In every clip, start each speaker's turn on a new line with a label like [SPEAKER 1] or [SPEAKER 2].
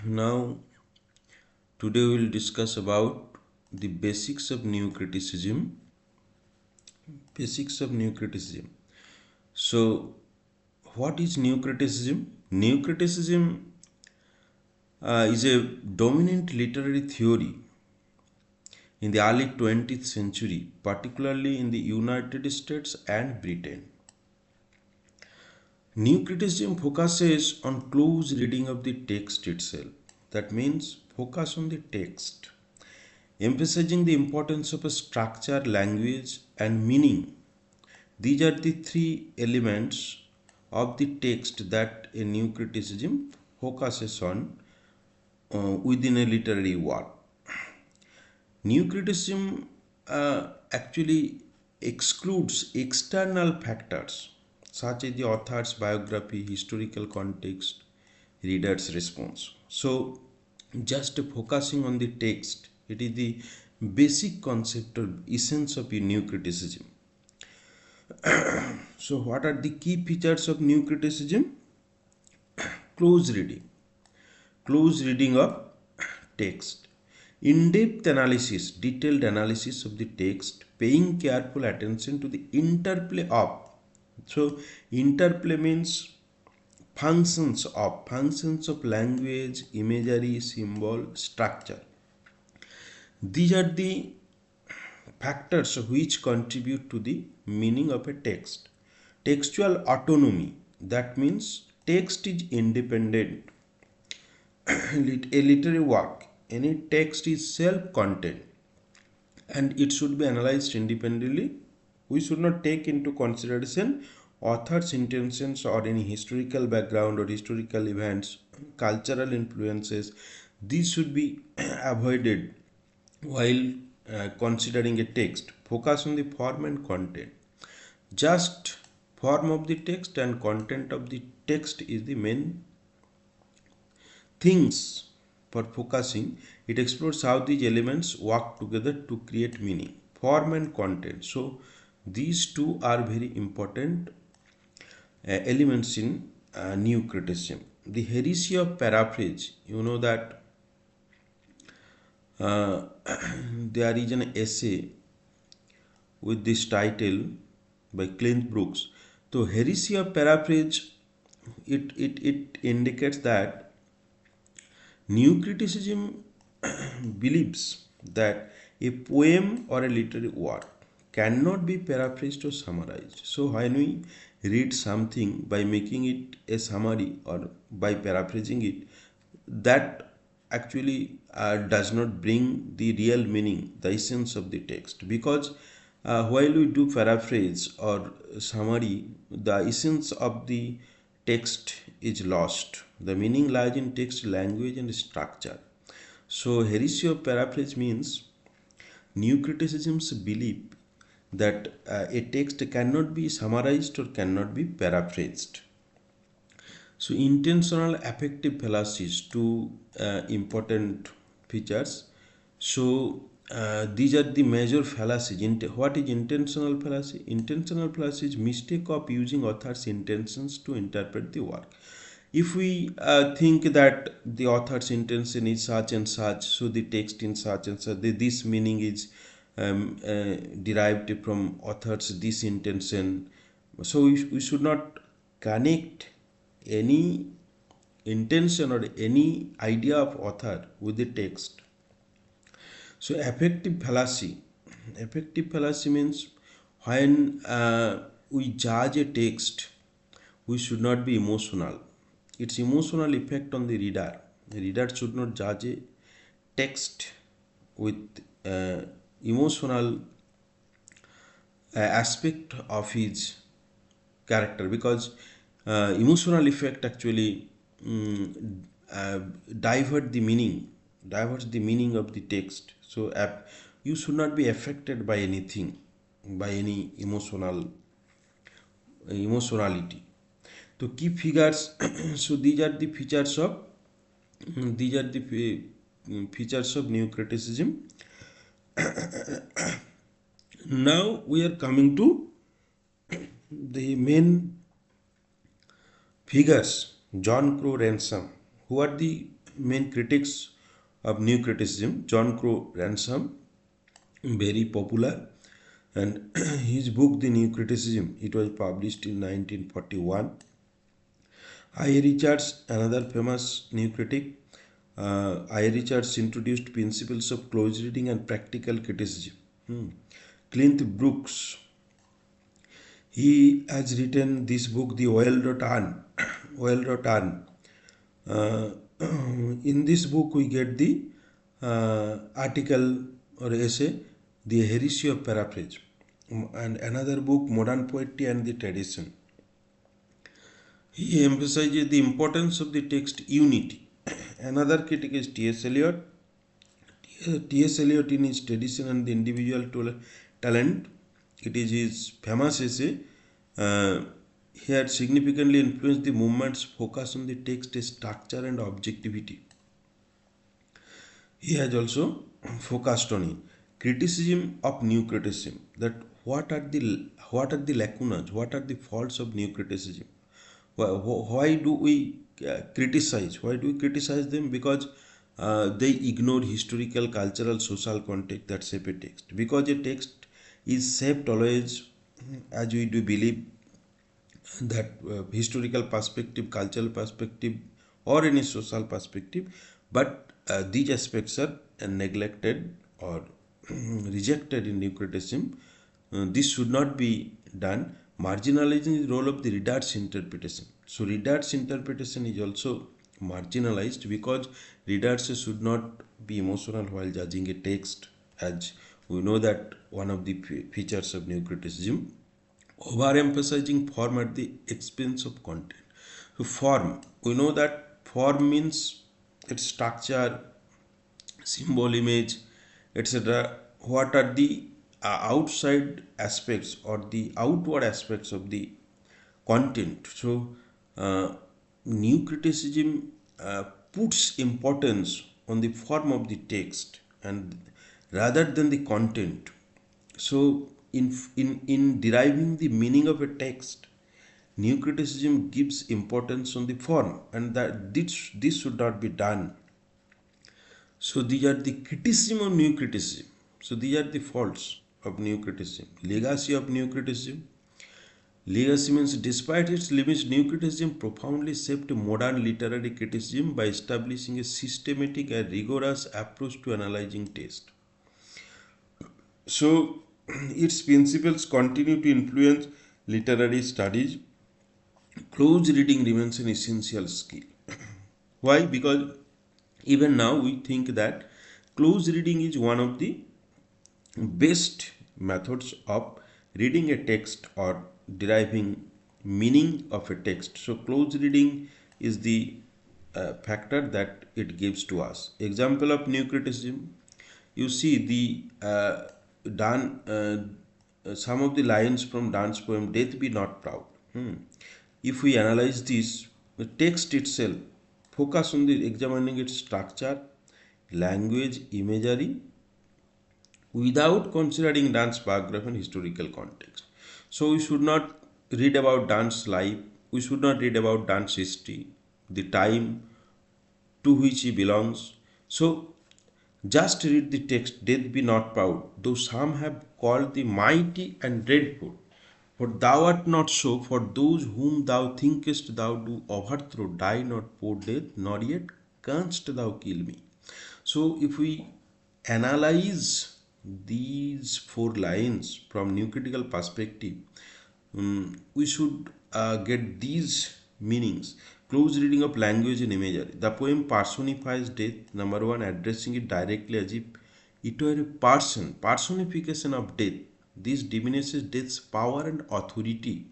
[SPEAKER 1] Now, today we will discuss about the basics of new criticism. Basics of new criticism. So, what is new criticism? New criticism is a dominant literary theory in the early 20th century, particularly in the United States and Britain. New criticism focuses on close reading of the text itself. That means focus on the text, emphasizing the importance of a structure, language, and meaning. These are the three elements of the text that a new criticism focuses on within a literary work. New criticism actually excludes external factors such as the author's biography, historical context, reader's response. So, just focusing on the text, it is the basic concept or essence of a new criticism. So, what are the key features of new criticism? Close reading, close reading of text, in-depth analysis, detailed analysis of the text, paying careful attention to the interplay of. So, interplay means functions of language, imagery, symbol, structure. These are the factors which contribute to the meaning of a text. Textual autonomy, that means text is independent. A literary work, any text is self-contained and it should be analyzed independently. We should not take into consideration author's intentions or any historical background or historical events, cultural influences. These should be avoided while considering a text. Focus on the form and content. Just form of the text and content of the text is the main things for focusing. It explores how these elements work together to create meaning, form and content. So these two are very important elements in new criticism. The heresy of paraphrase, you know that uh, there is an essay with this title by Clint Brooks. So heresy of paraphrase, it indicates that new criticism believes that a poem or a literary work cannot be paraphrased or summarized. So when we read something by making it a summary or by paraphrasing it, that actually does not bring the real meaning, the essence of the text. Because while we do paraphrase or summary, the essence of the text is lost. The meaning lies in text, language, and structure. So, heresy of paraphrase means new criticisms believe that a text cannot be summarized or cannot be paraphrased. So, intentional affective fallacies, two important features. So, these are the major fallacies. What is intentional fallacy? Intentional fallacy is mistake of using author's intentions to interpret the work. If we think that the author's intention is such and such, so the text in such and such, this meaning is derived from author's this intention. So we should not connect any intention or any idea of author with the text. So affective fallacy means when we judge a text, we should not be emotional. Its emotional effect on the reader. The reader should not judge a text with emotional aspect of his character, because emotional effect actually uh, divert the meaning diverts the meaning of the text. So you should not be affected by anything, by any emotionality. So key figures. So these are the features of features of new criticism. Now we are coming to the main figures. John Crow Ransom. Who are the main critics of new criticism, John Crow Ransom, very popular, and his book The New Criticism, it was published in 1941. I. Richards, another famous new critic, I. Richards introduced principles of close reading and practical criticism. Clint Brooks, he has written this book, The Well-Wrought Urn. Well-Wrought Urn. Uh, in this book, we get the article or essay, The Heresy of Paraphrase, and another book, Modern Poetry and the Tradition. He emphasizes the importance of the text unity. Another critic is T.S. Eliot. T.S. Eliot, in his Tradition and the Individual Talent, it is his famous essay. He had significantly influenced the movement's focus on the text structure and objectivity. He has also focused on it. Criticism of new criticism. That what are the lacunas? What are the faults of new criticism? Why do we criticize? Why do we criticize them? Because they ignore historical, cultural, social context that shape a text. Because a text is shaped always, as we do believe, that historical perspective, cultural perspective, or any social perspective, but these aspects are neglected or rejected in new criticism. This should not be done. Marginalizing the role of the reader's interpretation. So, reader's interpretation is also marginalized because readers should not be emotional while judging a text, as we know that one of the features of new criticism, overemphasizing form at the expense of content. So, form, we know that form means its structure, symbol, image, etc. What are the outside aspects or the outward aspects of the content? So, new criticism puts importance on the form of the text and rather than the content. So, in deriving the meaning of a text, new criticism gives importance on the form, and that this should not be done. So these are the criticism of new criticism. So these are the faults of new criticism. Legacy of new criticism. Legacy means despite its limits, new criticism profoundly shaped modern literary criticism by establishing a systematic and rigorous approach to analyzing text. So its principles continue to influence literary studies. Close reading remains an essential skill. Why? Because even now we think that close reading is one of the best methods of reading a text or deriving meaning of a text. So close reading is the factor that it gives to us. Example of new criticism, you see the Dan some of the lines from Dan's poem Death Be Not Proud. If we analyze this, the text itself, focus on the examining its structure, language, imagery, without considering Dan's biography and historical context. So we should not read about Dan's life, we should not read about Dan's history, the time to which he belongs. So just read the text, Death be not proud, though some have called thee mighty and dreadful. For thou art not so, for those whom thou thinkest thou do overthrow, die not poor death, nor yet canst thou kill me. So if we analyze these four lines from new critical perspective, we should get these meanings. Close reading of language and imagery. The poem personifies death, number one, addressing it directly as if it were a person, personification of death. This diminishes death's power and authority.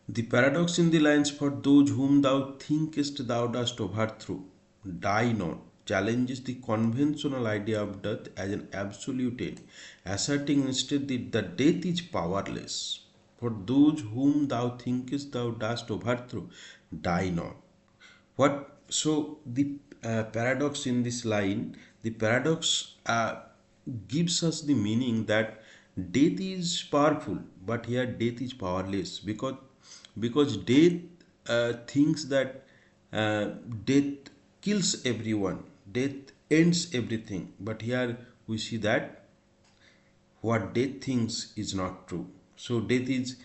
[SPEAKER 1] The paradox in the lines, for those whom thou thinkest thou dost overthrow, die not, challenges the conventional idea of death as an absolute end, asserting instead that death is powerless. For those whom thou thinkest thou dost overthrow, die not. What? So the paradox in this line, the paradox gives us the meaning that death is powerful, but here death is powerless because death thinks that death kills everyone, death ends everything. But here we see that what death thinks is not true. So death is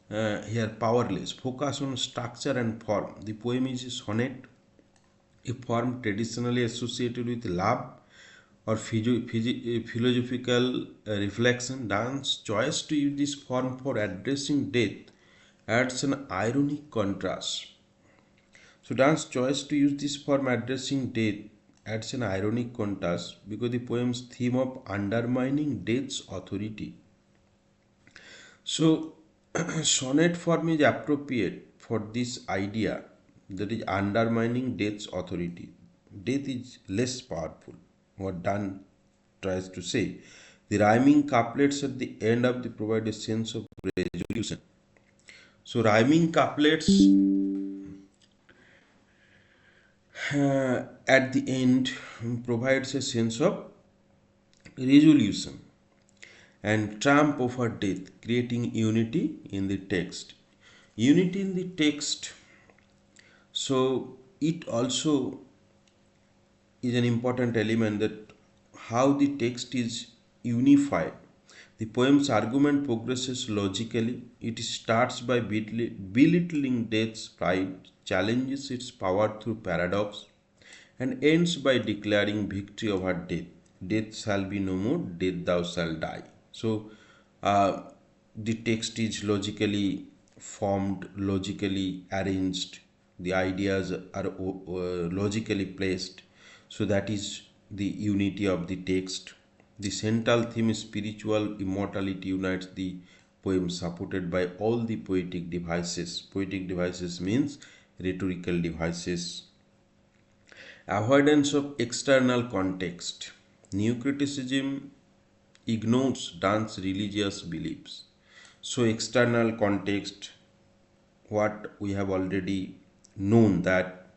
[SPEAKER 1] here powerless. Focus on structure and form. The poem is a sonnet, a form traditionally associated with love or philosophical reflection. Dan's choice to use this form for addressing death adds an ironic contrast. So Dan's choice to use this form addressing death adds an ironic contrast because the poem's theme of undermining death's authority. So sonnet form is appropriate for this idea, that is undermining death's authority. Death is less powerful, what Donne tries to say. The rhyming couplets at the end of the provide a sense of resolution. So rhyming couplets at the end provides a sense of resolution and triumph over death, creating unity in the text. Unity in the text, so it also is an important element, that how the text is unified. The poem's argument progresses logically. It starts by belittling death's pride, challenges its power through paradox, and ends by declaring victory over death. Death shall be no more, death thou shalt die. So, uh, the text is logically formed, logically arranged, the ideas are logically placed. So, that is the unity of the text. The central theme, spiritual immortality, unites the poem, supported by all the poetic devices. Poetic devices means rhetorical devices. Avoidance of external context. New criticism ignores Dante's religious beliefs. So, external context, what we have already known, that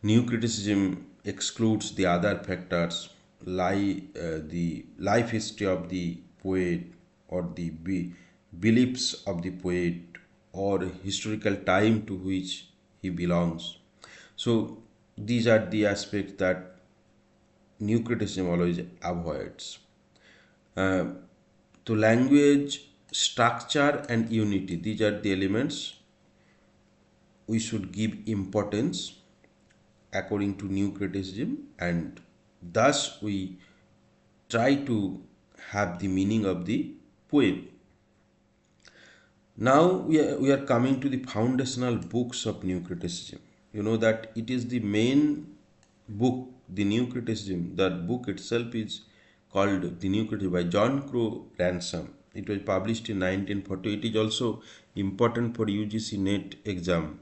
[SPEAKER 1] new criticism excludes the other factors, the life history of the poet, or the beliefs of the poet, or historical time to which he belongs. So, these are the aspects that new criticism always avoids. Uh, to language, structure, and unity, these are the elements we should give importance according to new criticism, and thus we try to have the meaning of the poem. Now we are coming to the foundational books of new criticism. You know that it is the main book, the new criticism. That book itself is called the New Criticism by John Crowe Ransom. It was published in 1940. It is also important for UGC NET exam.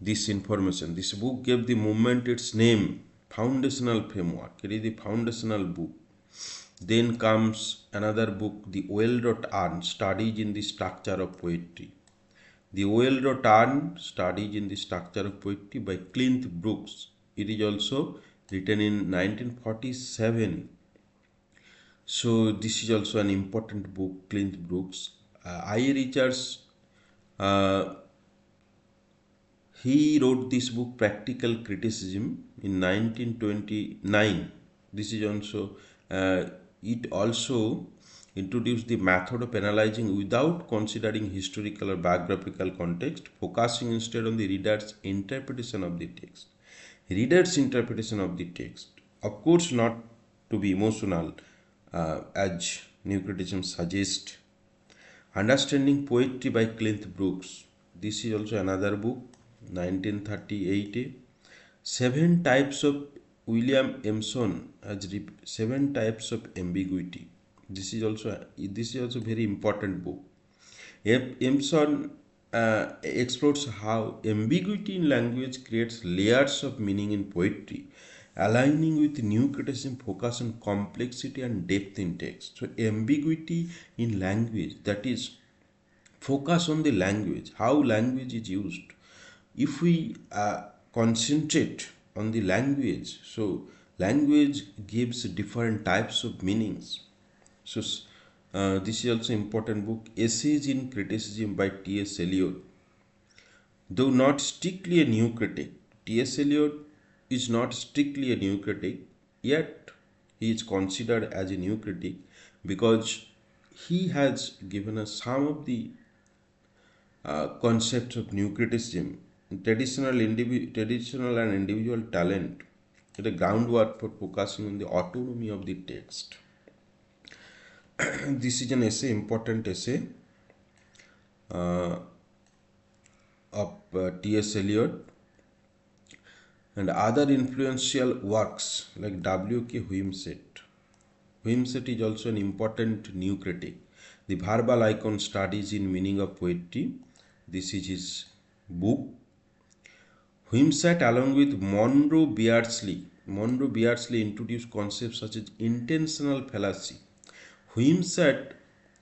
[SPEAKER 1] This information, this book gave the movement its name, foundational framework. It is the foundational book. Then comes another book, The Well-Wrought Urn, Studies in the Structure of Poetry. The Well-Wrought Urn, Studies in the Structure of Poetry by Clint Brooks. It is also written in 1947. So this is also an important book, Clint Brooks. I. Richards, uh, he wrote this book, Practical Criticism, in 1929. This is also, it also introduced the method of analyzing without considering historical or biographical context, focusing instead on the reader's interpretation of the text. Reader's interpretation of the text, of course, not to be emotional, as new criticism suggests. Understanding Poetry by Clint Brooks. This is also another book, 1938. Seven Types of William Emerson has Seven Types of Ambiguity. This is also very important book. Emerson explores how ambiguity in language creates layers of meaning in poetry, aligning with new criticism focus on complexity and depth in text. So ambiguity in language, that is focus on the language, how language is used. If we concentrate on the language, so language gives different types of meanings. So this is also important book, Essays in Criticism by T.S. Eliot. Though not strictly a new critic, T.S. Eliot is not strictly a new critic, yet he is considered as a new critic because he has given us some of the concepts of new criticism, traditional and individual talent, the groundwork for focusing on the autonomy of the text. This is an essay, important essay of T.S. Eliot and other influential works like W.K. Whimset. Whimset is also an important new critic. The Verbal Icon Studies in Meaning of Poetry. This is his book. Whimset, along with Monroe Beardsley introduced concepts such as intentional fallacy. Whimset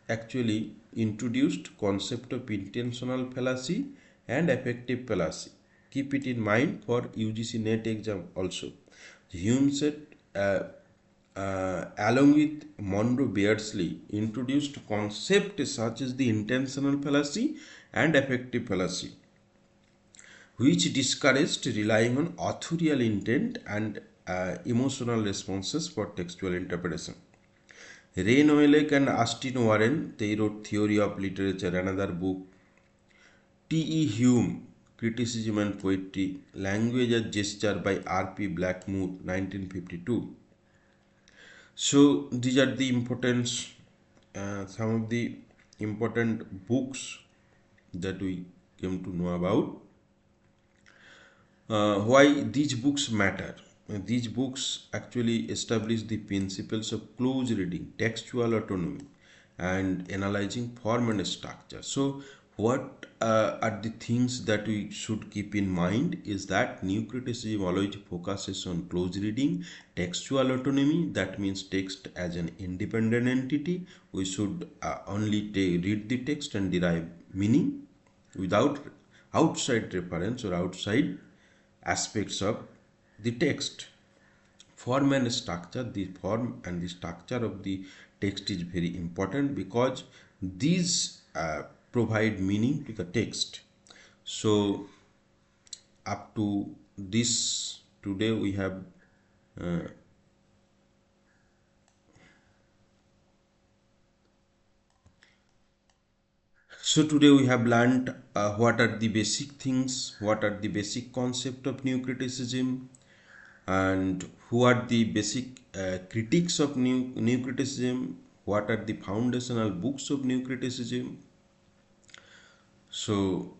[SPEAKER 1] actually introduced concept of intentional fallacy and affective fallacy. Keep it in mind for UGC NET exam also. Whimset, along with Monroe Beardsley, introduced concepts such as the intentional fallacy and affective fallacy, which discouraged relying on authorial intent and emotional responses for textual interpretation. Ray Noailles and Austin Warren, they wrote Theory of Literature, another book. T.E. Hume, Criticism and Poetry, Language as Gesture by R.P. Blackmore, 1952. So these are the importance, some of the important books that we came to know about. Why these books matter? These books actually establish the principles of close reading, textual autonomy, and analyzing form and structure. So, what are the things that we should keep in mind is that new criticism always focuses on close reading, textual autonomy, that means text as an independent entity. We should only read the text and derive meaning without outside reference or outside aspects of the text. Form and structure, the form and the structure of the text is very important because these provide meaning to the text. So up to this today we have learned what are the basic things, what are the basic concept of new criticism, and who are the basic critics of new criticism, what are the foundational books of new criticism. So